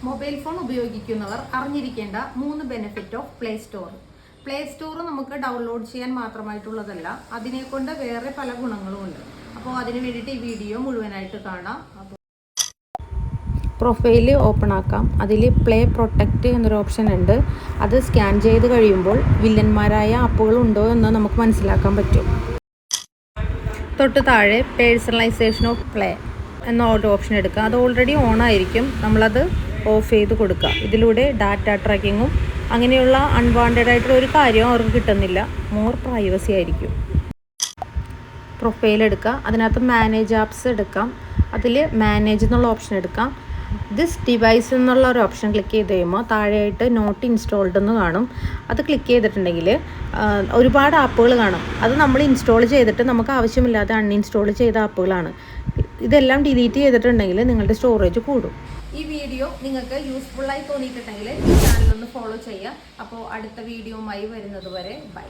Mobile phone ഉപയോഗിക്കുന്നവർ അറിഞ്ഞിരിക്കേണ്ട 3 benefit of play store. Play store നമുക്ക് ഡൗൺലോഡ് ചെയ്യാൻ മാത്രമായിട്ടുള്ളതല്ല, അതിനെക്കൊണ്ട് വേറെ പല ഗുണങ്ങളും ഉണ്ട്. അപ്പോൾ അതിന് വേണ്ടിയിട്ട് ഈ വീഡിയോ മുഴുവനായിട്ട് കാണാം. പ്രൊഫൈൽ ഓപ്പൺ ആക്കാം. അതിൽ പ്ലേ പ്രൊട്ടക്റ്റ് എന്നൊരു ഓപ്ഷൻ ഉണ്ട്. അത് സ്കാൻ ചെയ്ത് കഴിയുമ്പോൾ വില്ലന്മാരായ ആപ്പുകൾ ഉണ്ടോ എന്ന് നമുക്ക് മനസ്സിലാക്കാൻ പറ്റും. തൊട്ട് താഴെ പേഴ്സണലൈസേഷൻ ഓഫ് പ്ലേ എന്ന ഒരു ഓപ്ഷൻ എടുക്കുക. അത് ഓൾറെഡി ഓൺ ആയിരിക്കും, നമ്മളത് ഓഫ് ചെയ്ത് കൊടുക്കുക. ഇതിലൂടെ ഡാറ്റ ട്രാക്കിങ്ങും അങ്ങനെയുള്ള അൺവാണ്ടഡ് ആയിട്ടുള്ള ഒരു കാര്യവും അവർക്ക് കിട്ടുന്നില്ല. മോർ പ്രൈവസി ആയിരിക്കും. പ്രൊഫൈൽ എടുക്കുക, അതിനകത്ത് മാനേജ് ആപ്സ് എടുക്കാം. അതിൽ മാനേജ് എന്നുള്ള ഓപ്ഷൻ എടുക്കാം. ദിസ് ഡിവൈസ് എന്നുള്ള ഒരു ഓപ്ഷൻ ക്ലിക്ക് ചെയ്ത് കഴിയുമ്പോൾ താഴെയായിട്ട് നോട്ട് ഇൻസ്റ്റാൾഡ് എന്ന് കാണും. അത് ക്ലിക്ക് ചെയ്തിട്ടുണ്ടെങ്കിൽ ഒരുപാട് ആപ്പുകൾ കാണും. അത് നമ്മൾ ഇൻസ്റ്റാൾ ചെയ്തിട്ട് നമുക്ക് ആവശ്യമില്ലാതെ അൺഇൻസ്റ്റാൾ ചെയ്ത ആപ്പുകളാണ്. ഇതെല്ലാം ഡിലീറ്റ് ചെയ്തിട്ടുണ്ടെങ്കിൽ നിങ്ങളുടെ സ്റ്റോറേജ് കൂടും. ഈ വീഡിയോ നിങ്ങൾക്ക് യൂസ്ഫുള്ളായി തോന്നിയിട്ടുണ്ടെങ്കിൽ ഈ ചാനലൊന്ന് ഫോളോ ചെയ്യുക. അപ്പോൾ അടുത്ത വീഡിയോയുമായി വരുന്നത് വരെ ബൈ.